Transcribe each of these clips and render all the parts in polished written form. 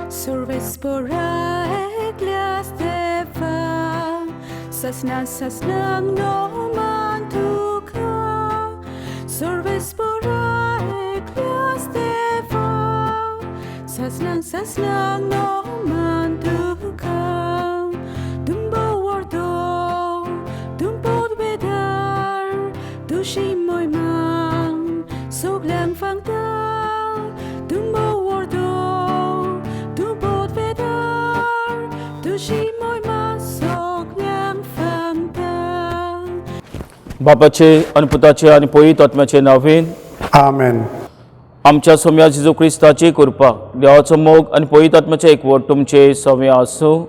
Survespora egliasteva, sasnang no mantuka. Survespora egliasteva, sasnang no mantuka. Dumbo wardo, dumbo bedar, dushi moy mang, soglang fangda, dumbo wardo. बापाचे आणि पुताचे आणि पवित्र आत्म्याचे नावेन आमेन. आमच्या सोम्या जेजू क्रिस्ताची कृपा देवाचो मोग आणि पवित्र आत्म्याचे एकवट तुमचे सव्य आसूं.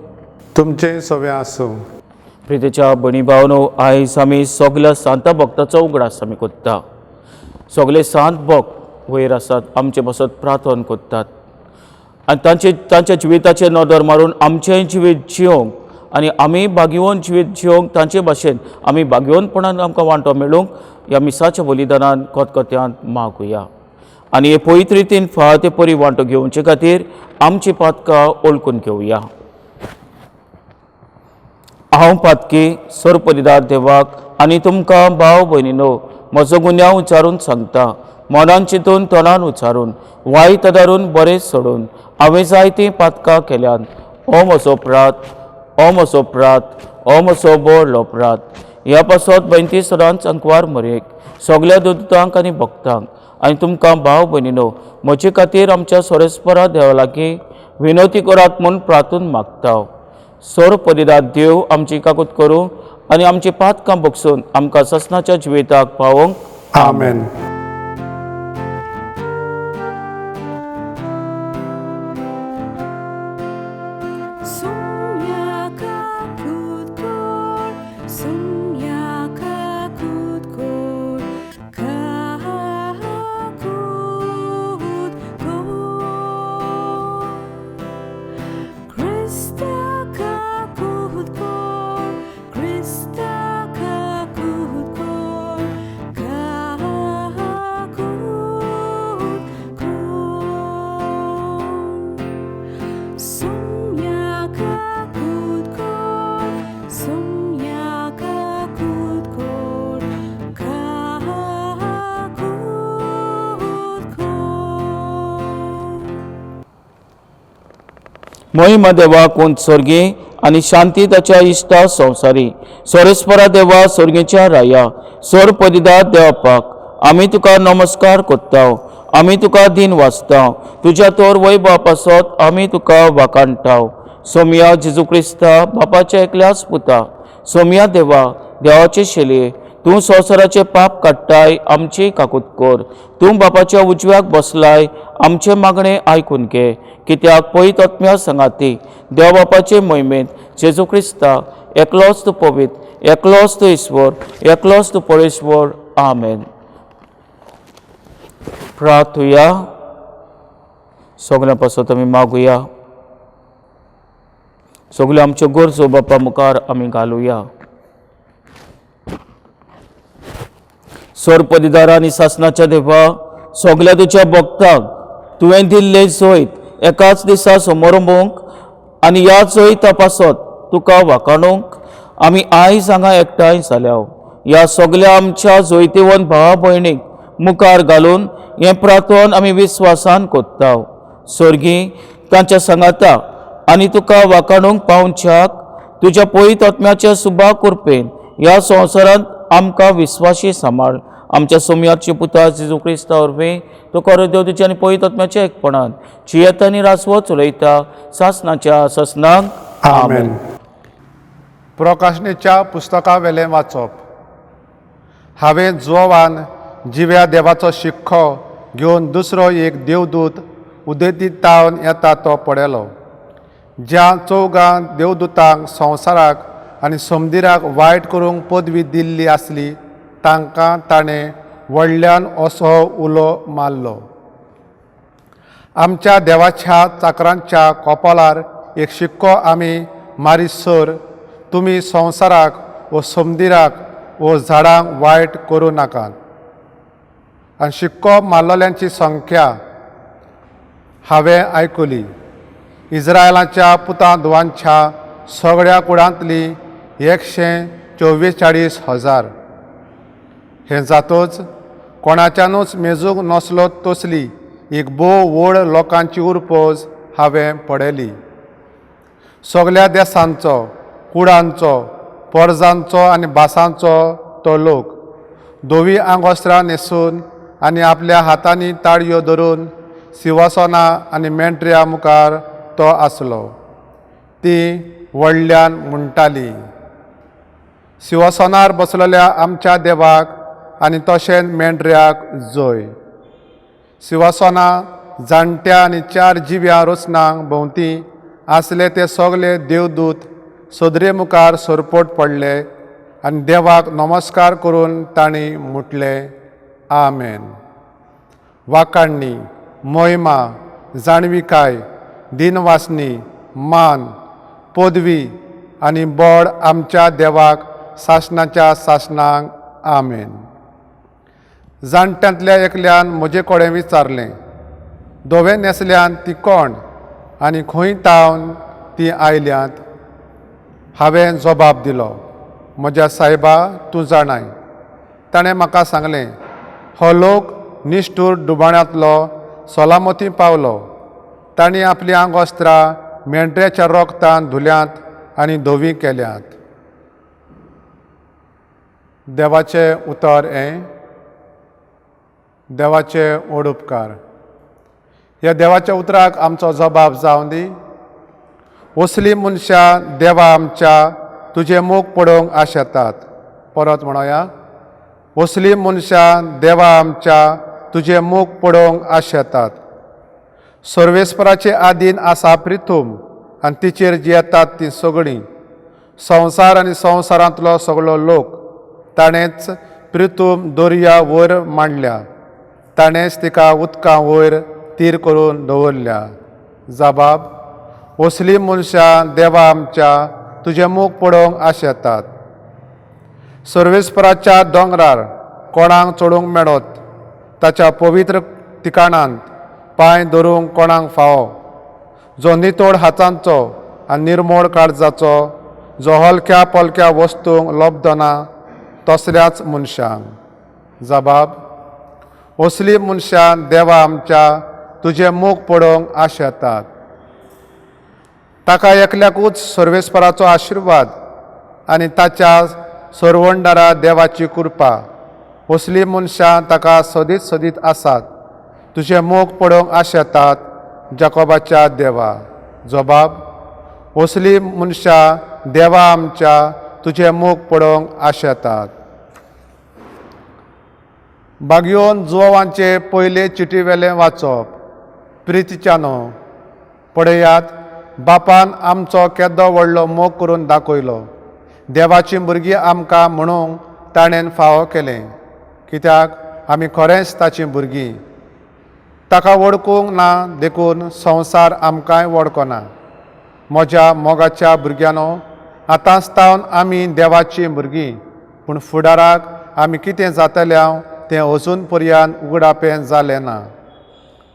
तुमचे सवे आसूं. प्रितेच्या भणी भावनो, आयज आमी सगल्या सांता भक्ताचो उगडास आमी कोत्ता. सगळे सांत भक्त वयर आसात, आमचे बसत प्रार्थना कोत्तात आनी तांच्या जिविताचेर नदर मारून आमचें जिवीत जिवंक आनी आमी भाग्यवन जिवीत जिवंक तांचे भाशेन आमी भाग्यवनपणान आमकां वांटो मेळूंक ह्या मिसाच्या बलिदानान कोतकोत्यांत मागुया. आनी हे पवित्र रितीन फाळ ते परी वांटो घेवचे खातीर आमची पातकां ओळखून घेवया. हांव पातकी सोरपरिदार देवाक आनी तुमकां भाव भयणीनो म्हजो गुन्यांव उच्चारून सांगता. मनान चिंतून तोंडान उच्चारून वायट धरून बरें सोडून हांवें जायतीं पातकां केल्यात. हो म्हजो अपराध, हो म्हजो अपराध, हो म्हजो व्हडलो अपराध. ह्या पासत 32 सदांच अंकवार मरेक सगल्या दोतोरांक आनी भक्तांक आनी तुमकां भाव भयणीनो म्हजे खातीर आमच्या सोरेस्परा देवा लागीं विनोती करात म्हूण प्रार्थून मागता. सोर परिदार देव आमची काकूत करूं आनी आमची पातकां बगसून आमकां ससनाच्या जिविताक पावोवंक. आमेन. महिमा देवा कोण स्वर्गी आनी शांती ताच्या इश्टा संवसारी. सोरेस्परा देवा स्वर्गीच्या राया, सोर परिदार देवापाक आमी तुका नमस्कार कोत्ता. आमी तुका दिन वाचता. तुज्या तोर वैभवा पासत आमी तुका वाकाणटा. सोम्या जेजू क्रिस्ता बापाच्या एकल्याच पुता. सोम्या देवा देवाचे शेलये, तूं संवसाराचे पाप काडटाय आमची काकूत कर. तूं बापाच्या उजव्याक बसलाय, आमचे मागणे आयकून घे. कित्याक पवित्र आत्म्या संगाती देव बापाचे मोहिमेंत जेजू क्रिस्ता एकलोच तूं पवित्र, एकलोच तूं ईश्वर, एकलोच तूं परेश्वर. आमेन. प्रार्थुया. सगळ्यां पासत आमी मागुया. सगल्यो आमच्यो गरजो बापा मुखार आमी घालुया. सोर परिदार आनी शासनाच्या देवा, सगल्या तुज्या भक्तांक तुवें दिल्ले जैत एकाच दिसा समोरंभोवंक आनी ह्या जैत तपासत तुका वाखाणूंक आमी आयज हांगा एकठांय जाल्या. ह्या सगल्या आमच्या जैतिवन भावा भयणीक मुखार घालून हें प्रार्थन आमी विस्वासान कोत्ता. स्वर्गी तांच्या सांगाता आनी तुका वाखाणूंक पावच्याक तुज्या पवित्र आत्म्याच्या सुभा कृपेन ह्या संवसारांत आमकां विस्वाशी सांबाळ. आमच्या सोम्याचे पुता जेजू क्रिस्ता वरवीं तो खरो देव तुज्या आनी पवित्र आत्म्याच्या एकपणान जियेत आनी रासवत चलयता सासनाच्या ससनाक. आमेन. प्रकाशणेच्या पुस्तका वेलें वाचप. हांवें जोवान जिव्या देवाचो शिक्को घेवन दुसरो एक देवदूत उदेतीत तावन येता तो पळयलो. ज्या चौगां देवदूतांक संवसाराक आनी समदिराक वायट करूंक पदवी दिल्ली आसली तांकां ताणें व्हडल्यान असो उलो मारलो. आमच्या देवाच्या चाकरांच्या कपालार एक शिक्को आमी मारीसर तुमी संवसाराक व समदिराक वो झाडांक वायट करूं नाकात. आनी शिक्को मारलोल्यांची संख्या हांवें आयकुली. इस्रायलाच्या पुतां धुवांच्या सगळ्या कुळांतली 144,000. हे जातूच कोणाच्यानूच मेजूंक नसलो तसली एक भोव व्हड लोकांची उरपोज हांवें पळयली. सगळ्या देशांचो, कुळांचो, परजांचो आनी भासांचो तो लोक धोवी आंगोस्त्रां न्हेसून आनी आपल्या हातांनी ताळयो धरून सिंहासनां आनी मेंढऱ्यां मुखार तो आसलो. ती व्हडल्यान म्हणटाली, सिंहासनार बसलेल्या आमच्या देवाक आनी तशेंच मेंढऱ्याक जय. सिंहासनां, जाणट्या आनी 4 जिव्या रोसनांक भोंवती आसले ते सगळे देवदूत सदरे मुखार सरपट पडले आनी देवाक नमस्कार करून तांणी म्हटलें, आमेन. वाखाणणी, मोहिमा, जाणविकाय, दिनवासनी, मान, पदवी आनी बळ आमच्या देवाक सासणाच्या सासणांक आमेन. जाणट्यांतल्या एकल्यान म्हजे कडेन विचारलें, धोवें न्हेसल्यान ती कोण आनी खंय तावन ती आयल्यांत? हांवें जबाब दिलो, म्हज्या सायबा, तूं जाणाय. ताणें म्हाका सांगलें, हो लोक निश्ठूर डुबाण्यांतलो सलामती पावलो. तांणी आपली आंगोस्त्रां मेंढऱ्याच्या रोगतान धुल्यांत आनी धोवी केल्यांत. देवाचें उतर हें. देवाचे व्हड उपकार. ह्या देवाच्या उतराक आमचो जबाब जावं दी. असलीं मनशां देवा आमच्या तुजें मूख पळोवंक आशेतात. परत म्हणोया, असलीं मनशां देवा आमच्या तुजें मूख पळोवंक आशेतात. सर्वेस्पराचे आदीन आसा पृथूम आनी तिचेर जियेतात तीं सगळीं. संवसार आनी संवसारांतलो सगळो लोक ताणेंच पृथूम दर्या वयर मांडल्या. ताणेंच तिका उदकां वयर तीर करून दवरल्या. जबाब, असलीं मनशां देवा आमच्या तुजें मूख पळोवंक आशेतात. सर्वेस्पराच्या दोंगरार कोणाक चडूंक मेळत, ताच्या पवित्र ठिकाणांत पांय धरूंक कोणाक फावो. जो नितोळ हातांचो आनी निर्मळ काळजाचो, जो हलक्या पलक्या वस्तूंक लोबदो ना, तसल्याच मनशांक. जबाब, असलीं मनशां देवा आमच्या तुजें मूख पळोवंक आशेतात. ताका एकल्याकूच सर्वेस्पराचो आशिर्वाद आनी ताच्या सरवंडारा देवाची कृपा. असलीं मनशां ताका सदीत सदीत आसात. तुजें मूख पळोवंक आशेतात, जाकोबाच्या देवा. जबाब, असलीं मनशां देवा आमच्या तुजें मूख पळोवंक आशेतात. बागयोन जुवांचे पयले चिटीवेलें वाचप. प्रितीच्यानो, पळयात, बापान आमचो केदो व्हडलो मोग करून दाखयलो. देवाची भुरगीं आमकां म्हणूंक ताणें फावो केलें, कित्याक आमी खरेंच ताचीं भुरगीं. ताका वळखूंक ना देखून संवसार आमकांय वळखना. म्हज्या मोगाच्या भुरग्यांनो, आतांचतावन आमी देवाचीं भुरगीं, पूण फुडाराक आमी कितें जातल्या तें अजून पर्यान उगडापें जालें ना.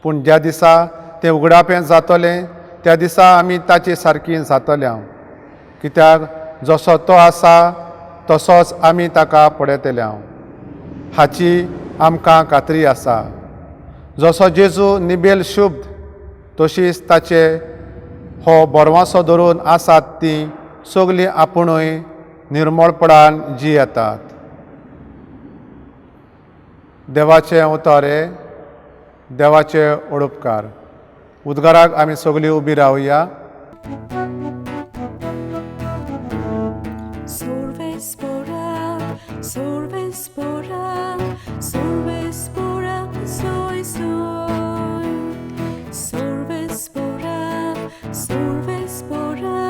पूण ज्या दिसा तें उगडापें जातलें त्या दिसा आमी ताचे सारकीं जातल्या, कित्याक जसो तो आसा तसोच आमी ताका पळयतल्या हाची आमकां खात्री आसा. जसो जेजू निबेल शुभ्द, तशीच ताचे हो बोरवांसो धरून आसात तीं सगलीं आपुणूय निर्मळपणान जियेतात. देवाचें उतर हें. देवाचे व्हड उपकार. उद्गाराक आमी सगळीं उबी रावया. Sorvespora, sorvespora, sorvespora, soy, soy. Sorvespora, sorvespora,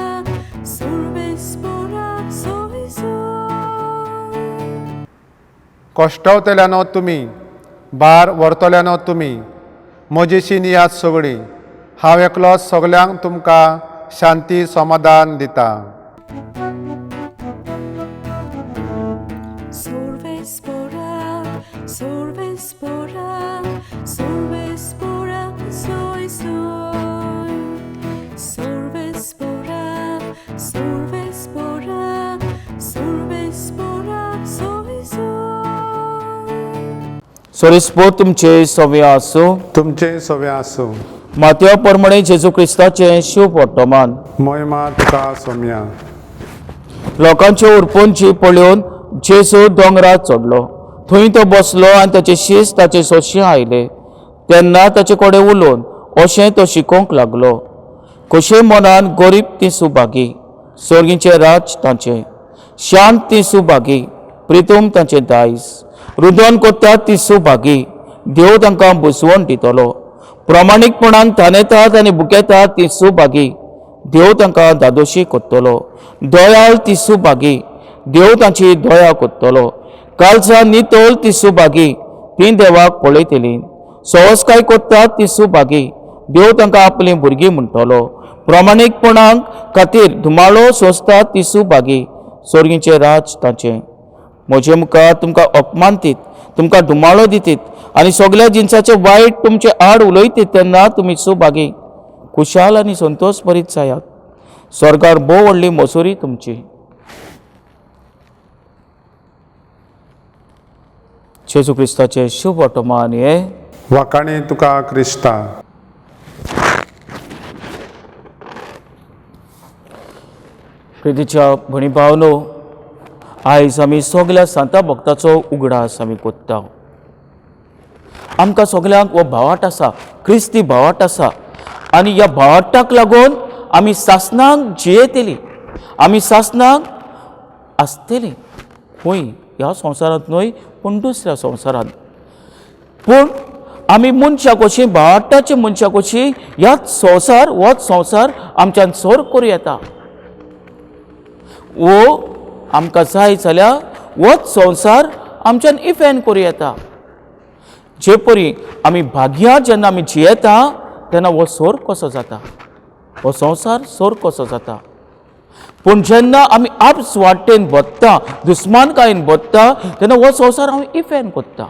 sorvespora, soy, soy. कश्टावतल्यानो तुमी, भार व्हरतल्यानो तुमी, म्हजेशी नियात सगळीं. हांव एकलोच सगल्यांक तुमकां शांती समाधान दिता. Sorvespora, sorvespora, sorvespora, soy soy. Sorvespora, sorvespora, sorvespora, soy soy. सोरिस्पो तुमचे सव्य आसूं. तुमचे सवे आसूं. मातया परमणे जेजू क्रिस्ताचे शुभ वर्तमान. मोहिमा तुका सोम्या. लोकांचे उरपूंची पळोवन जेजू दोंगरार चडलो. थंय तो बसलो आनी ताचे शीस ताचे सोंशी आयले. तेन्ना ताचे कडेन उलोवन अशें तो शिकोवंक लागलो. कशे मनान गरीब ती सुभागी, स्वर्गीचे राज तांचे. शांत ती सुभागी, प्रितूम तांचे दायज. रुदन कोत्तात ती सुभागी, देव तांकां बुजवण दितलो. प्रामाणीकपणान थानेतात आनी बुकेतात ती सुभागी, देव तांकां दादोशी कोत्तलो. दयाळ ती सुभागी, देव तांची दया कोत्तलो. काळजा नितोल ती सुभागी, ती देवाक पळयतली. संस्काय कोत्तात ती सुभागी, देव तांकां आपली भुरगीं म्हणटलो. प्रामाणीकपणाक खातीर धुमाळो सोंसतात ती सुभागी, स्वर्गीचे राज तांचे. म्हजे मुखार तुमकां अपमान दीत, तुमकां धुमाळो दितीत आनी सगळ्या जिन्साचे वायट तुमचे आड उलयतीत तेन्ना तुमी सुभागी, खुशाल आनी संतोश भरीत जायात. स्वर्गार भोव व्हडली मसुरी तुमची. जेजू क्रिस्ताचे शुभ वर्तमान हे. वाकाणी तुका क्रिस्ता. प्रितीच्या भणी भावनो, आयज आमी सगळ्या सांता भक्ताचो उगडास आमी कोत्ता. आमकां सगळ्यांक हो भावाट आसा, क्रिस्ती भावाट आसा आनी ह्या भावाटाक लागून आमी सासणांक जियेतली, आमी सासणांक आसतली खंय ह्या संवसारांत न्हय पूण दुसऱ्या संवसारांत. पूण आमी मनशां कशीं भावाटाची मनशां कशीं ह्याच संवसार होच संवसार आमच्यान सोर करूं येता. वो आमकां जाय जाल्यार होच संवसार आमच्यान इफेन करूं येता. जे परी आमी भाग्या जेन्ना आमी जियेता तेन्ना हो सोर कसो जाता, हो संवसार सोर कसो जाता. पूण जेन्ना आमी आपस वाटेन बदता, दुस्मानकायेन बदता तेन्ना हो संवसार हांव इफेन कोत्ता.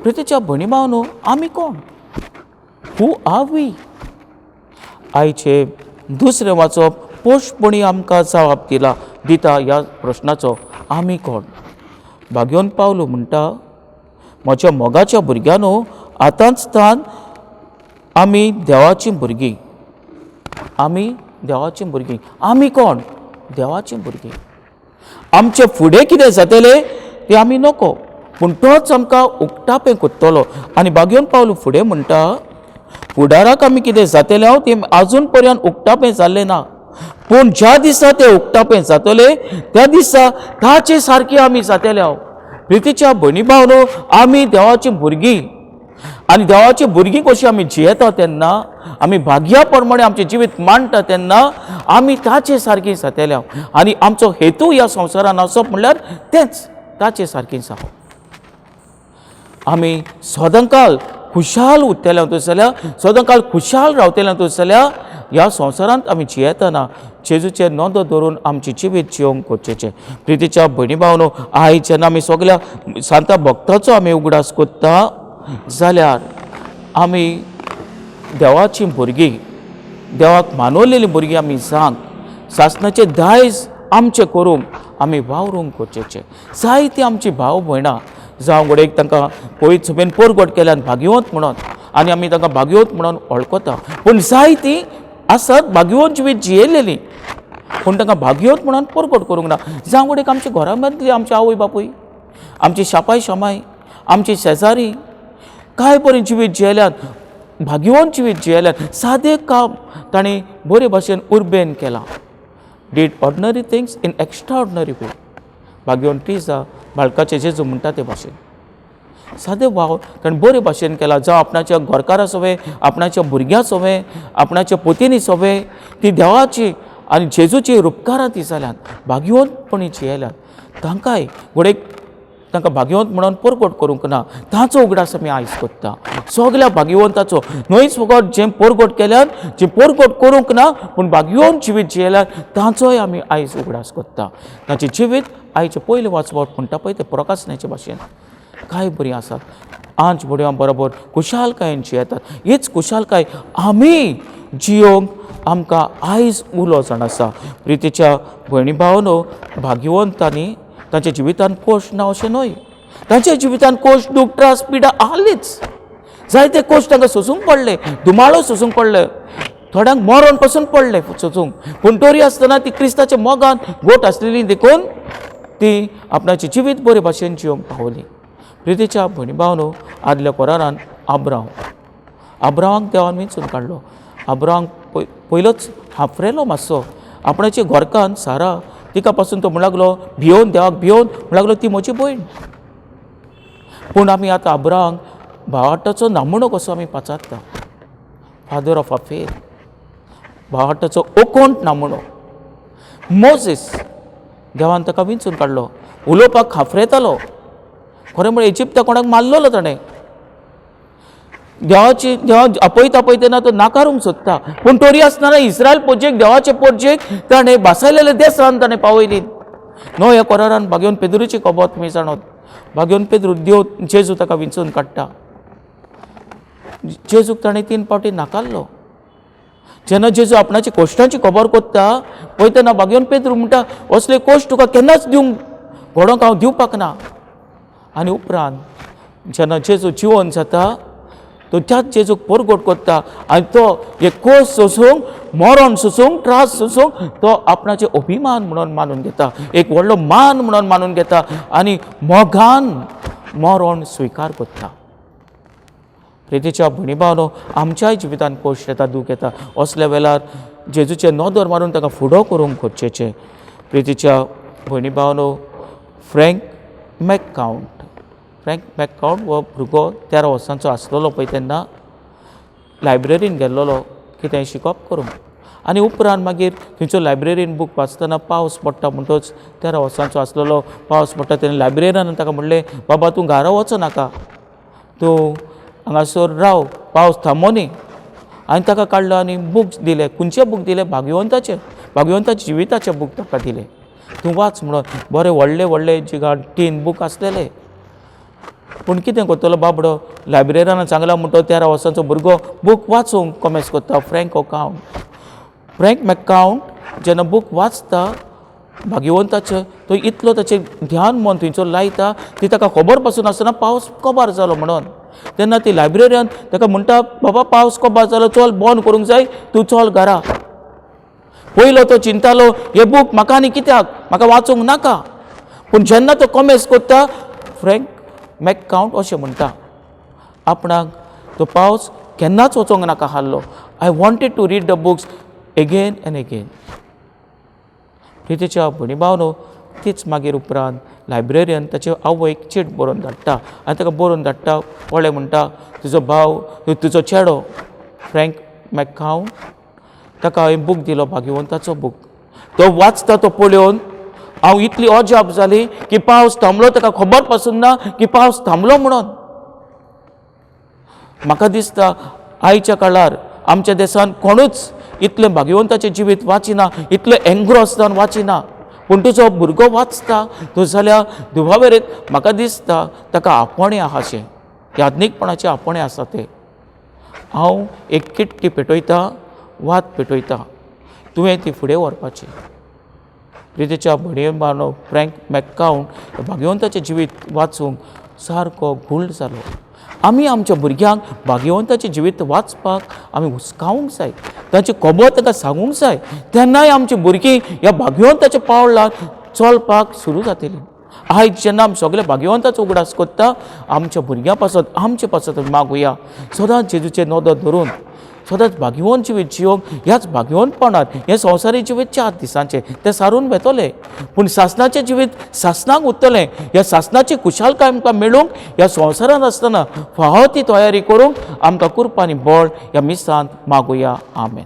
प्रितीच्या भणी भावनो, आमी कोण? Who are we? आयचे दुसरें वाचप पोश्टपणी आमकां जबाब दिता ह्या प्रश्नाचो. आमी कोण? भाग्योन पावलो म्हणटा, म्हज्या मोगाच्या भुरग्यानो, आतांच तान आमी देवाचीं भुरगीं. आमी देवाचीं भुरगीं. आमी कोण? देवाचीं भुरगीं. आमचे फुडें कितें जातलें तें आमी नको, पूण तोच आमकां उक्तापें कोत्तलो. आनी भाग्योन पावलो फुडें म्हणटा, फुडाराक आमी कितें जातलें हांव तें आजून पर्यंत उक्तापें जाल्लें ना. पूण ज्या दिसा तें उक्तापें जातलें त्या दिसा ताचे सारकी आमी जातले हांव. प्रितीच्या भणी भावनो, आमी देवाचीं भुरगीं आनी देवाची भुरगीं कशीं आमी जियेता तेन्ना, आमी भाग्या प्रमाणे आमचें जिवीत मांडटा तेन्ना आमी ताचे सारकीं जातले हांव. आनी आमचो हेतू ह्या संवसारान आसप म्हणल्यार तेंच ताचे सारकीं जावप. आमी सदांकाळ खुशाल उरतले जाल्यार, सदांकाळ खुशाल रावतले जाल्यार ह्या संवसारांत आमी जियेतना जेजूचे नोंद धरून आमची जिवीत जिवंक कोचेचें. प्रितीच्या भणी भावनो, आयज जेन्ना आमी सगळ्या सांता भक्ताचो आमी उगडास कोत्ता जाल्यार आमी देवाचीं भुरगीं, देवाक मानवलेलीं भुरगीं आमी जावंक, सासणाचें दायज आमचें करूंक आमी वावरूंक कोचेचें. जायतीं आमचीं भाव भयणां जावं घडये तांकां पयत सुबेन पोरगोट केल्यान भाग्यवंत म्हणून आनी आमी तांकां भाग्यवंत म्हणून वळखता. पूण जायतीं आसात भाग्यवंत जिवीत जियेलेलीं पूण तांकां भाग्यवंत म्हणून पोरगोट करूंक ना. जावं घडये आमच्या घरामंतली आमचे आवय बापूय, आमची शापाय शामाय, आमची शेजारी कांय बरें जिवीत जियेल्यात, भाग्यवंत जिवीत जियेल्यात. सादें काम तांणी बरे भाशेन उर्बेन केलां. Did ordinary things in extraordinary way. भाग्यवंत ती बाळकाचे जेजू म्हणटा ते भाशेन सादें वाव ताणें बरे भाशेन केला. जावं आपणाच्या घरकारा सोवे, आपणाच्या भुरग्यां सोवे, आपणाच्या पोतिनी सोवे, ती देवाची आनी जेजूची उपकारां ती जाल्यात, भाग्यवंतपणी जियेल्यात. तांकांय घडये तांकां भाग्यवंत म्हणून पोरगोट करूंक ना. ताचो उगडास आमी आयज कोत्ता. सगळ्या भाग्यवंताचो न्हयच फकत जें पोरगोट केल्यान, जें पोरगोट करूंक ना पूण भाग्यवंत जिवीत जियेल्यात ताचोय आमी आयज उगडास कोत्ता. ताचें जिवीत आयचे पयले वाचवप म्हणटा पळय ते प्रकाशनाचे भाशेन काय बरी आसात आंच बड्या बरोबर कुशालकायेंची येतात हीच कुशालकाय आमी जियोंक आमकां आयज उलो जाण आसा प्रितीच्या भयणी भावनो भाग्यवंतांनी तांच्या जिवितान कोश्ट ना अशें न्हय तांच्या जिवितान कोश्ट दूख त्रास पिडा आलीच जायते कोश्ट तांकां सोसूंक पडले दुमाळो सोसूंक पडले थोड्यांक मरण पासून पडले सोसूंक पूण तरी आसतना ती क्रिस्ताच्या मोगान गोट आसलेली देखून ती आपणाची जिवीत बरे भाशेन जिवंक पावली प्रितीच्या भयणी भावनो आदल्या कोरारान आब्रामांक देवान वेंचून काडलो आब्रामांक पयलोच हांफरेलो मातसो आपणाच्या घोरकान सारा तिका पासून तो म्हणू लागलो भियोन देवाक भियोन म्हणू लागलो ती म्हजी भयण पूण आमी आतां आब्रामांक भावार्थाचो नामणो कसो आमी पाचारता फादर ऑफ अ फेथ भावार्थाचो ओकोंट नामणो मोजीस देवान ताका विंचून काडलो उलोवपाक हांफरेतालो खरें म्हळ्यार इजिप्ता कोणाक मारलेलो ताणें देवा आपयतना तो नाकारूंक सोदता पूण तरी आसतना इस्रायल पोजेक देवाचे पोजेक ताणें भासायलेले देसांत ताणें पावयली नो ह्या कोरारान भाग्योन पेद्रूची खबर तुमी जाणत भाग्योन पेद्रू देव जेजू ताका विंचून काडटा जेजूक ताणें 3 फावटी नाकारलो जेन्ना जेजू आपणाची कोश्टांची खबर कोत्ता पळय तेन्ना भाग्योन पेद्रू म्हणटा असले कोश्ट तुका केन्नाच दिवंक घडोवंक हांव दिवपाक ना आनी उपरांत जेन्ना जेजू जिवन जाता तो त्याच जेजूक परगोट कोत्ता आनी तो एक कोस सोसूंक मरण सोसूंक त्रास सोसूंक तो आपणाचे अभिमान म्हणून मानून घेता एक व्हडलो मान म्हणून मानून घेता आनी मोगान मरण स्विकार कोत्ता प्रितीच्या भयणी भावनो आमच्याय जिवितान कोश्ट येता दूख येता असल्या वेळार जेजूचे नदर मारून ताका फुडो करूंक खोजचेचे प्रितीच्या भयणी भावनो फ्रँक मॅककाउंट हो भुरगो 13 वर्सांचो आसलेलो पळय तेन्ना लायब्ररीन गेल्लो कितें शिकप करूंक आनी उपरांत मागीर थंयचो लायब्ररीन बूक वाचतना पावस पडटा म्हणटच 13 वर्सांचो आसलेलो पावस पडटा तेन्ना लायब्ररीयनान ताका म्हणलें बाबा तूं घरा वचो नाका तूं हांगासर राव पावस थांबो न्ही आनी ताका काडलो आनी बुक्स दिले खंयचे बूक दिले भाग्यवंताच्या जिविताचे बूक ताका दिले तूं वाच म्हणून बरे व्हडले जिगाड 3 बूक आसलेले पूण कितें करतलो बाबडो लायब्ररीयनान सांगला म्हणटो 13 वर्सांचो भुरगो बूक वाचूंक कॉमेस करता फ्रँक मॅककाउंट जेन्ना बूक वाचता भाग्यवंताचें तो इतलो ताचें ध्यान मन थंयचो लायता ती ताका खबर पासून आसतना पावस कबार जालो म्हणून तेन्ना ती लायब्ररीयन ताका म्हणटा बाबा पावस कबार जालो चल बंद करूंक जाय तूं चल घरा पयलो तो चिंतालो हे बूक म्हाका आनी कित्याक म्हाका वाचूंक नाका पूण जेन्ना तो कॉमेस करता फ्रँक मॅककाउंट अशें म्हणटा आपणाक तो पावस केन्नाच वचोंक नाका hello I wanted to read the books again and again प्रितीच्या भयणी भावनो तीच मागीर उपरांत लायब्ररीयन ताचे आवयक चीट बरोवन धाडटा आनी ताका बरोवन धाडटा व्हडलें म्हणटा तुजो भाव तुजो चेडो फ्रँक मॅककाउंट ताका हांवें बूक दिलो भाग्यवंताचो बूक तो वाचता तो पळोवन हांव इतली अजाप जाली की पावस थांबलो ताका खबर पासून ना की पावस थांबलो म्हणून म्हाका दिसता आयच्या काळार आमच्या देशांत कोणूच इतलें भाग्यवंताचें जिवीत वाचिना इतलें एंग्रोस जावन वाचिना पूण तुजो भुरगो वाचता तो जाल्यार दुबावेरेक म्हाका दिसता ताका आपणें आहा अशें याज्ञीकपणाचें आपणें आसा तें हांव एक किट्टी पेटयता वात पेटयता तुवें ती फुडें व्हरपाची प्रितीच्या भयणी भावनो फ्रँक मॅककाउंट भाग्यवंताचें जिवीत वाचूंक सारको घुल्ल जालो आमी आमच्या भुरग्यांक भाग्यवंताचें जिवीत वाचपाक आमी हुस्कावूंक जाय ताची खबर ताका सांगूंक जाय तेन्नाय आमची भुरगीं ह्या भाग्यवंताच्या पावलार चलपाक सुरू जातलीं आयज जेन्ना आमी सगळे भाग्यवंताचो उगडास करता आमच्या भुरग्यां पासत आमचे पासत मागुया सदांच जेजूचें नदर धरून सदांच भाग्यवंत जिवीत जिवंक ह्याच भाग्यवंतपणान हें संवसारी जिवीत 4 दिसांचें तें सारून वेतलें पूण सासणाचें जिवीत सासणाक उरतलें ह्या सासणाची कुशालकाय आमकां मेळूंक ह्या संवसारांत आसतना फावो ती तयारी करूंक आमकां कृपा आनी बळ ह्या मिसांत मागुया आमेन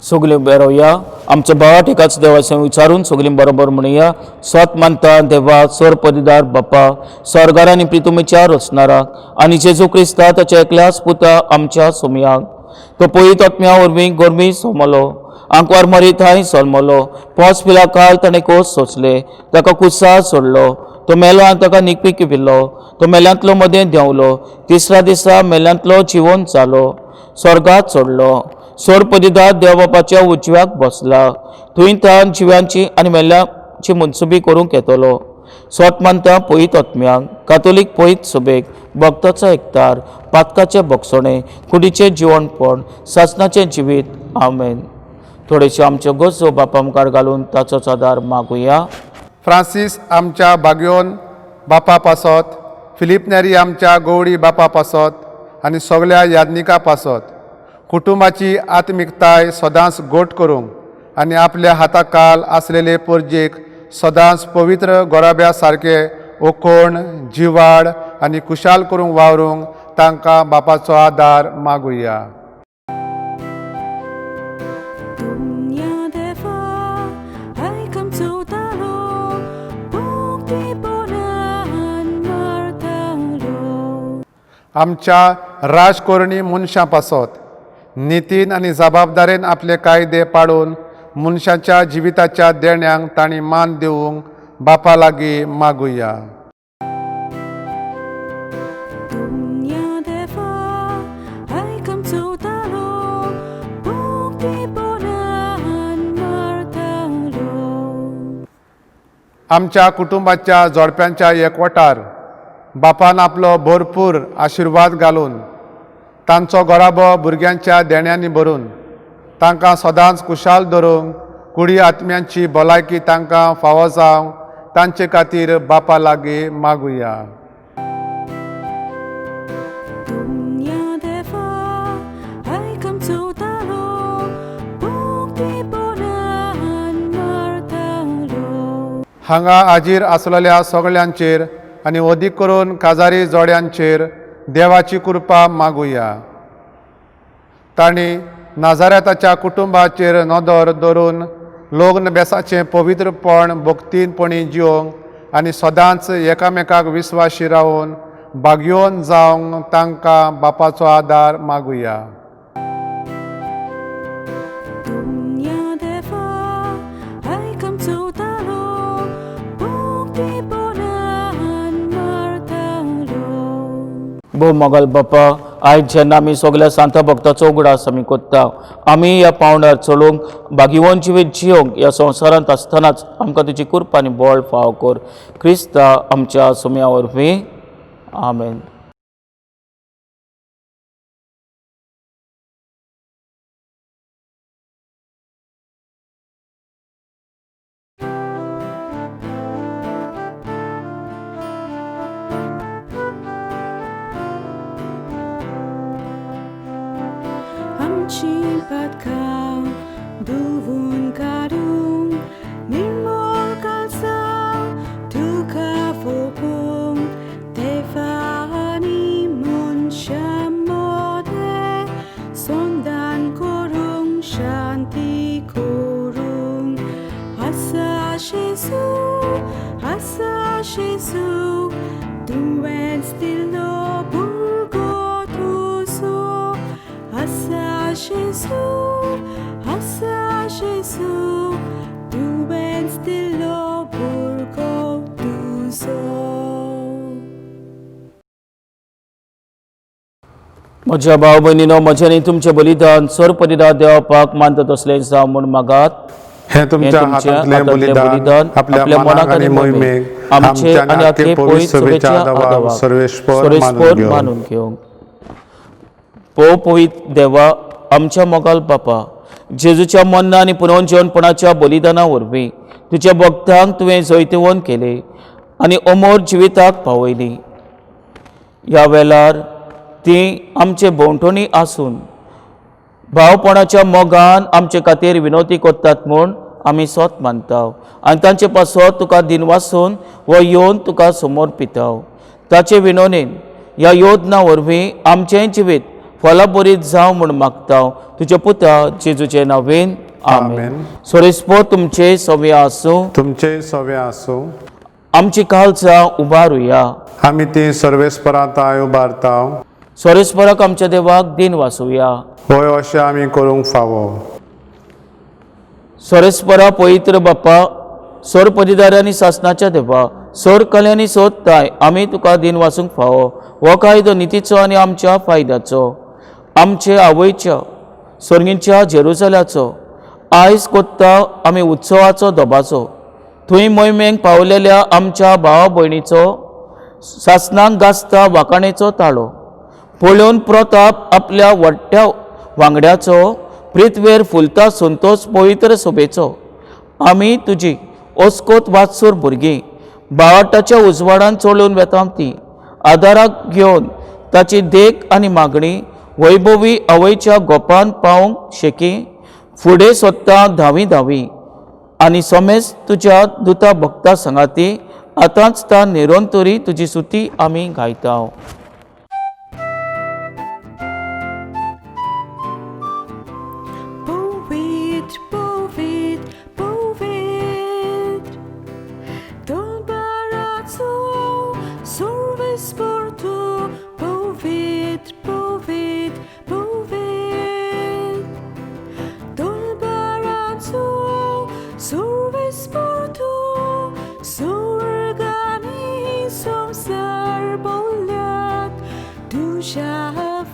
सगळीं बरोवया आमच्या भावा ठिकाच देवाचें विचारून सगळीं बरोबर म्हणुया स्वत मानता देवा सर पदीदार बापा स्वर्गार आनी प्रितुमेच्या रचणाराक आनी जेजू क्रिस्ता ताच्या एकल्याच पुता आमच्या सोमयाक तो पळयत आत्म्या वरवीं गोरमी सोमलो आंकवार मरी थंय सलमलो. पोस पिला काल ताणें कोस सोंसले. ताका कुसाळ सोडलो. तो मेलो आनी ताका निकपी पिल्लो. तो मेल्यांतलो मदें देंवलो. तिसऱ्या दिसा मेल्यांतलो जिवोवन जालो. स्वर्गात सोडलो. सोर पदिदाद देव बापाच्या उजव्याक बसला. थंय तान जिव्यांची आनी मेल्ल्यांची मनसुबी करूंक येतलो. स्वत मानता पयत आत्म्यांक, कातोलीक पयत सभेक, भक्ताचो एकतार, पातकाचे भोगसणे, कुडीचें जिवणपण, सासणाचें जिवीत. आमेन. थोडेशे आमच्यो गरजो बापा मुखार घालून ताचो आदार मागुया. फ्रांसीस आमच्या बागयोन बापा पासत, फिलीप नेरी आमच्या गवळी बापा पासत आनी सगळ्या याज्ञिका पासत कुटुंबाची आत्मिकताय सदांच गोट करूंक आनी आपल्या हाताकाल आसलेले परजेक सदांच पवित्र गोराब्या सारके ओकोण, जिवाड आनी खुशाल करूंक वावरूंक तांकां बापाचो आदार मागुया. आमच्या राजकोरणी मनशां पासत नितीन आनी जबाबदारेन आपले कायदे पाडून मनशाच्या जिविताच्या देण्यांक तांणी मान दिवंक बापा लागीं मागुया. आमच्या कुटुंबाच्या जोडप्यांच्या एकवटार बापान आपलो भरपूर आशिर्वाद घालून तांचो गोराबो भुरग्यांच्या देण्यांनी भरून तांकां सदांच खुशाल दवरूंक कुडी आत्म्यांची भलायकी तांकां फावो जावंक तांचे खातीर बापा लागीं मागुया. हांगा हाजीर आसलेल्या सगळ्यांचेर आनी अदीक करून काजारी जोड्यांचेर देवाची कृपा मागुया. तांणी नाजारेताच्या कुटुंबाचेर नदर दवरून लग्न बेसाचें पवित्रपण भक्तीनपणी जिवंक आनी सदांच एकामेकाक विस्वाशी रावून बागयोन जावंक तांकां बापाचो आदार मागुया. भोव मोगाल बापा, आयज जेन्ना आमी सगळ्या सांत भक्ताचो उगडास आमी कोत्ता, आमी ह्या पावंड्यार चलूंक बागीवन जिवीत जियोंक ह्या संवसारांत आसतनाच आमकां तुजी कृपा आनी बळ फाव कर. क्रिस्ता आमच्या सुम्या वरवीं. आमेन. Patkał, duwun kadung, nimol kalsał, tuka fopung, tefani munsha mode, sondan korung, shanti korung, asa Jesu, duen stilno burgo tuso, asa Jesu, du ben stillo burgo tuso. म्हज्या भाव भयणीनो, म्हजें तुमचें बलिदान सर परिदान देवपाक मानतात असलें जावं म्हूण मागात. हे तुमच्या हातांतलें बलिदान आपल्या मनाक आनी मोहिमेक आमचे आनी आख्खे पवित्र सभेच्या आदाराक सर्वेस्पर मानून घेवंक. पवित्र देवा, आमच्या मोगाल बापा, जेजूच्या मन्ना आनी पुनर्जीवनपणाच्या बलिदाना वरवीं तुज्या भक्तांक तुवें जैतवण केले आनी अमोर जिविताक पावयली. ह्या वेळार ती आमचे भोंवतणी आसून भावपणाच्या मोगान आमचे खातीर विनोदी कोत्तात म्हूण आमी सोत मानता आनी तांचे पासत तुका दिनवासून वो येवन तुका समर्पिताव. ताचे विनोनेन ह्या योजना वरवीं आमचें जिवीत फलबरीत जावं म्हूण मागता तुजे पुता जेजूचे नांवेन. आमेन. सोरेस्पो तुमचे सवे आसूं. तुमचे सवे आसूं. आमची काळजां उबारुया. आमी ती सर्वेस्परांत उबारता. सोरेस्पराक आमच्या देवाक दिन वासुया. होय, अशें आमी करूंक फावो. सोरेस्परा पवित्र बाप्पा, सोर पदीदार आनी सासनाच्या देवा, सोर कल्यांनी सोदताय आमी तुका दिन वाचूंक फावो. हो कायदो नितीचो आनी आमच्या फायद्याचो, आमचे आवयच्या सोर्गींच्या जेरुसल्याचो. आयज कोत्ता आमी उत्सवाचो धोबाचो. थंय मोहिमेक पावलेल्या आमच्या भावा भयणीचो सासनाक गासता वाकाणेचो ताळो. पळोवन प्रताप आपल्या व्हडट्या वांगड्याचो, प्रितवेर फुलता संतोश पवित्र सोबेचो. आमी तुजी ओस्कोत वाचसूर भुरगीं भावाटाच्या उजवाडान चोळून वेता ती. आदाराक घेवन ताची देख आनी मागणी वैभवी आवयच्या गोपान पावंक शेकी. फुडें सोदता धावी धावी आनी सोमेस तुज्या दुता भक्ता सांगाती. आतांच ता निरोन तरी तुजी सुती आमी गायता. Poet, poet, poet, Dolbarazo, Sorves Porto, poet, poet, poet, Dolbarazo, Sorves Porto, Sorgani som sarbolat, Dusha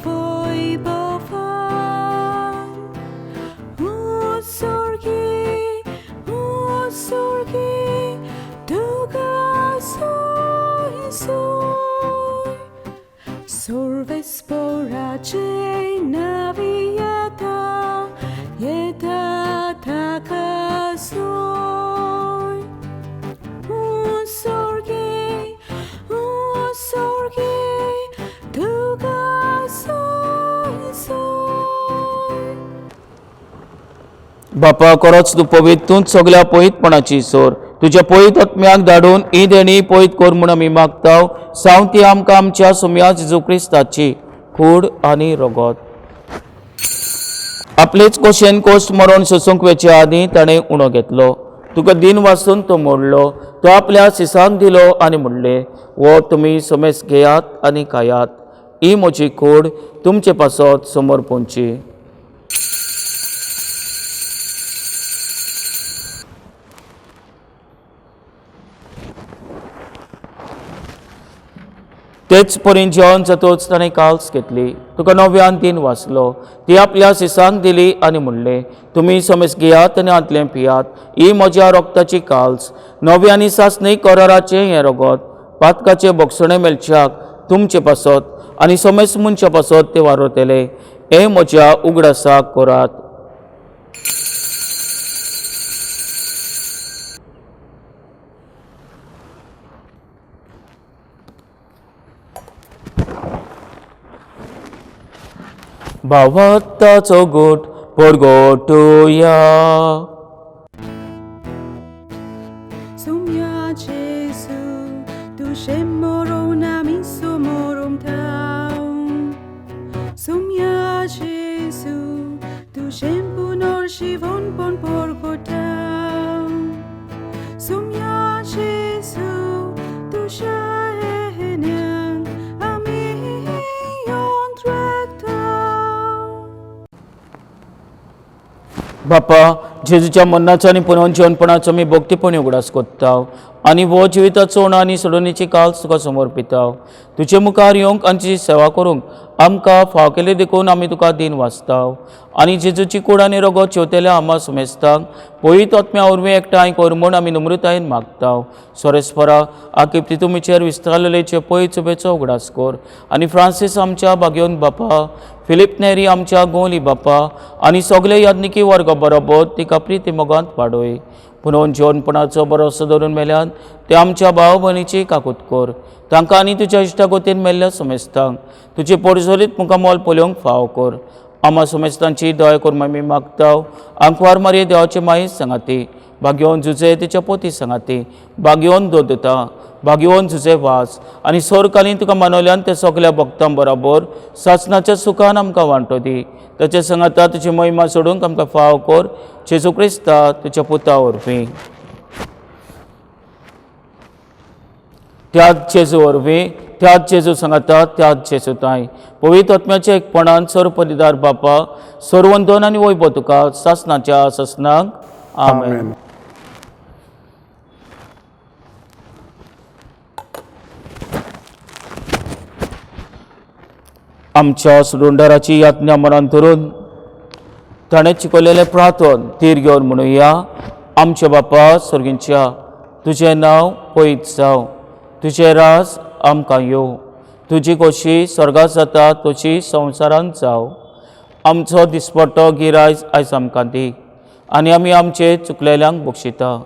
foi bofan. Sorgi, duga soy soy. Sorves porace navieta, yeta taka soy. Sorgi, duga soy soy. बापा, खरोच तूं पवित, तूंच सगल्या पवितपणाची सोर. तुज्या पवित आत्म्याक धाडून ही देणी Pavit core म्हूण आमी मागताव. सावन ती आमकां आमच्या सुम्या जेजू क्रिस्ताची कूड आनी रगत. आपलेच कोशेन कोश्ट मरोन सोसूंक वेचे आदी ताणें उणो घेतलो. तुका दिन वाचून तो मोडलो. तो आपल्या सिसांक दिलो आनी म्हणले, वो तुमी सोमेस घेयात आनी खायात. ही म्हजी कूड तुमचे पासत समोर पोंची. तेच परीन जेवण जातूच ताणें काल्स घेतली. तुका नव्यान दिन वाचलो. ती आपल्या सिसांक दिली आनी म्हणले, तुमी सोमेस घेयात आनी आंतलें पियात. ही म्हज्या रोगताची काल्स, नवे आनी सासणी कराराचें हें रगत. पातकाचे बोगसणे मेलच्याक तुमचे पासत आनी सोमेस मनच्या पासत ते वारोतेले. हे म्हज्या उगडासाक करात. भावाताचो गोट परगोटुया. Sumia Jesu, tu shemoron amiso morom tau. Sumia Jesu, tu shempunor shivon pon porgo tau. Sumia Jesu, tu shahenang ami yon trek tau. बापा, जेजूच्या मरणाचो आनी पुनर्जीवनपणाचो मी भोगतीपणी उगडास कोत्ताव आनी वो जिविताचो उणो आनी सोडणीची काल्स तुका समर्पिताव. तुजे मुखार येवंक आनी तुजी सेवा करूंक आमकां फाव केले देखून आमी तुका दिन वाचताव. आनी जेजूची कूड आनी रगत शेवतेल्या आमा सुमेस्तांक पवित्र आत्म्या उर्वे एकठांय कर म्हूण आमी नम्रतायेन मागताव. सोरेस्परा आकिप्ती तुमीचेर विस्तारलेचे पळय चुबेचो उगडास कर. आनी फ्रांसीस आमच्या बागेवन बापा, फिलिप नेरी आमच्या गोली बापा आनी सगळे याज्ञिकी वर्ग बरोबर तिका प्रिती मोगांत वाडोय. पुनर्जीवनपणाचो भरोसो धरून मेल्यान ते आमच्या भाव भयणीची काकूत कर. तांकां आनी तुज्या इश्टागोतीन मेल्ल्या सुमेस्तांक तुजी परजोरीत मुखामोल पळोवंक फाव कर. आमा सुमेस्तांची दया कर आमी मागताव. आंकवार मारये देवाचे माई सांगाती, भाग्यवन झुजे तिच्या पोती सांगाती, भाग्यवन दोदता, भाग्यवन झुजे वास आनी सोरकालीन तुका मानवल्यान ते सगल्या भक्तां बरोबर सासणाच्या सुखान आमकां वांटो दी. ताचे सांगाता तुजी महिमा सोडूंक आमकां फाव कर. जेजू क्रिस्ता तुज्या पुता वरवीं. त्याच जेजू वरवीं, त्याच जेजू सांगाता, त्याच जेजू ताय पवित्र आत्म्याच्या एकपणान सर्व पदीदार बापा, सर्वंदन आनी वैभव तुका सासणाच्या सासणाक 아멘. आमच्या सुरुंडराची यातना मनान धरून ताणें शिकवलेलें प्रार्थन तीर घेवन म्हणुया. आमच्या बापा स्वर्गींच्या, तुजें नांव पवित्र जावं, तुजें राज आमकां येवं, तुजी खोशी स्वर्गांत जाता तशी संवसारांत जावं. आमचो दिसपट्टो गिरायज आयज आमकां दी, आनी आमी आमचे चुकलेल्यांक बक्षिता.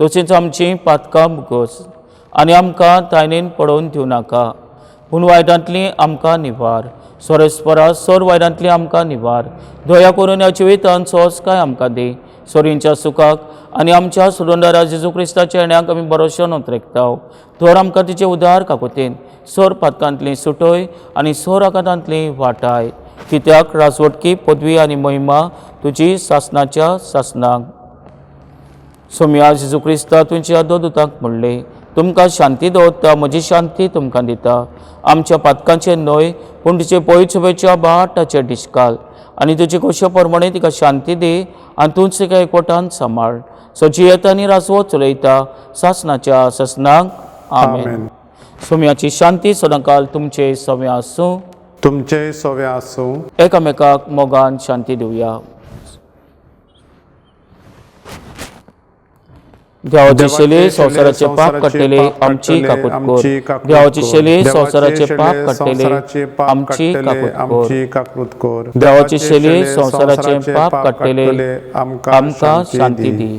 तशींच आमचीं पातकां भुगोस, आनी आमकां तायणेन पडोवन दिवं नाका, पूण वायटांतलीं आमकां निवार. सोरेस्परा सोर वायटांतलीं आमकां निवार. दया करून ह्या जिवितांत सोंसकाय आमकां दी, सोरींच्या सुखाक आनी आमच्या सुरंडरा जेजू क्रिस्ताच्या येण्याक आमी भरोसो नोंदरेकता. तर आमकां तिचे उदार काकुतीन सोर पातकांतलीं सुटय आनी सोर आकांतांतलीं वाटाय. कित्याक राजवटकी पदवी आनी महिमा तुजी सासनाच्या सासनाक. सोम्या जेजू क्रिस्ता तुमच्या दोदूताक म्हणले, तुमकां शांती दवरता, म्हजी शांती तुमकां दिता. आमच्या पातकांचे न्हय, पूण तुजे पवित्र सभेच्या बाटाचेर दिश्काल, आनी तुजे खोशे प्रमाणे तिका शांती दी, आनी तूंच तिका एकवटान सांबाळ. सजी येता आनी राजवट चलयता सासनाच्या सासनाक. आमेन. सोम्याची शांती सदांकाल तुमचे सवे आसूं. तुमचे सोवे आसूं. एकामेकाक मोगान शांती दिवया. देवाची शेली संवसाराचे पाप काडटले आमची काकूट कोर. देवाची शेली संवसाराचे पाप काडटले आमची काकूट कोर. देवाची शेली संवसाराचे पाप काडटले आमकां शांती दी.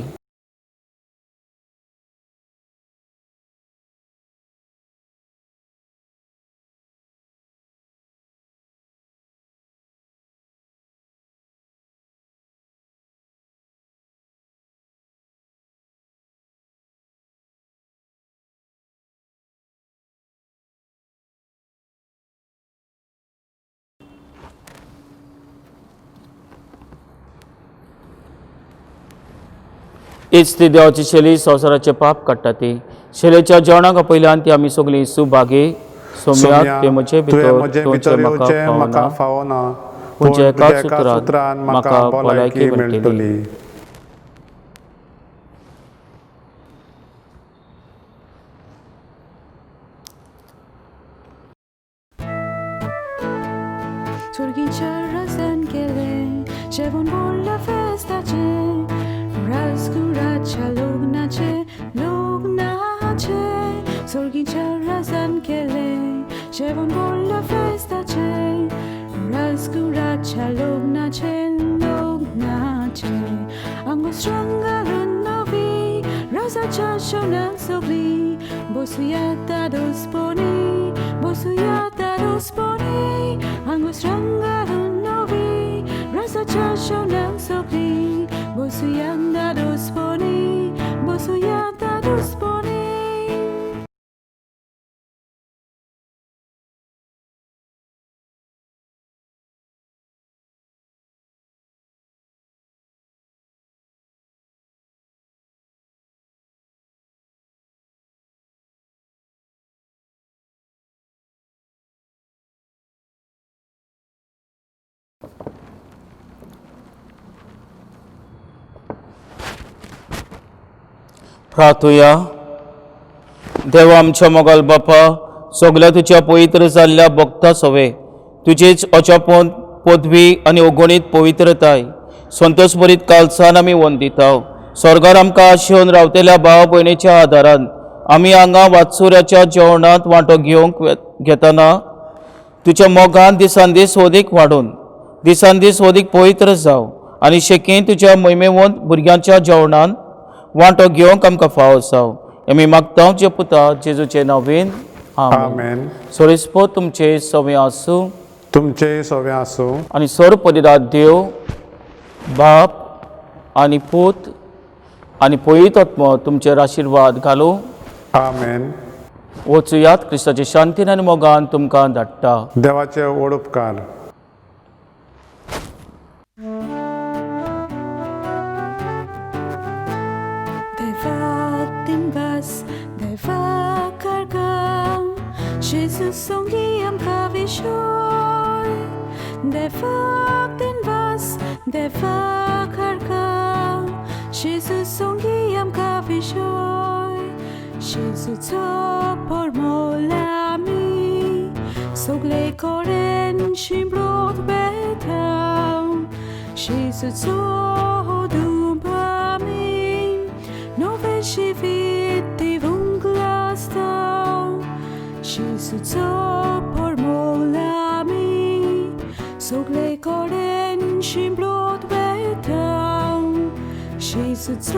हीच ती देवाची शेली संवसाराचे पाप काडटा ती. शेलेच्या जेवणाक पयल्यान ती आमी सगळीं सुभागी. सोम्या ते म्हजे भितर तुमचे म्हाका फावना, तुमच्या एकाच सुत्रान म्हाका भलायकी मेळटली. Turgincha razan kele, Shevon bolla festace, Razguracha lugnace, lugnace. Turgincha razan kele, Shevon bolla festace, Razguracha lugnace, lugnace. Angostrangalun novi, Razacha shonan sogli, Bosuyata dosponi, Bosuyata dosponi. Angostrangalun novi, Razacha shonan sogli, Bosuyata dosponi, Bosuyata dosponi. प्रार्थुया. देवा आमच्या मोगाल बापा, सगळ्या तुज्या पवित्र जाल्ल्या भक्ता सवे तुजेच अजापोन पदवी आनी अगणीत पवित्रताय संतोश भरीत कालसान आमी वंदिता. स्वर्गार आमकां आशेवन रावतेल्या भाव भयणीच्या आदारान आमी हांगा वात्सुऱ्याच्या जेवणांत वांटो घेवंक घेतना तुज्या मोगान दिसान दीस अदीक वाडून दिसान दीस अदीक पवित्र जाव आनी शेकी तुज्या महिमेवंत भुरग्यांच्या जेवणांत वांटो घेवंक आमकां फावो जाव. आमी मागता जे पुता जेजूचे नांवेन. आमेन. सोरेस्पो तुमचे सवे आसूं. तुमचे सोवे आसूं. आनी सर्वपदिदाद देव बाप आनी पूत आनी पवित्र आत्मा तुमचेर आशिर्वाद घालूं. आमेन. वचुयात क्रिस्ताचे शांतीन आनी मोगान तुमकां धाडटा. देवाचे व्हड उपकार. Deva cargam, Jesus songiam cavishoy. Deva ten vas, deva cargam, Jesus songiam kavishoi, Jesus por molami, sogle koren shimbrot betam, Jesus dumpami, no veshiviti vunglastam, Jesus por molami, sogle koren shimbrot betam, Jesus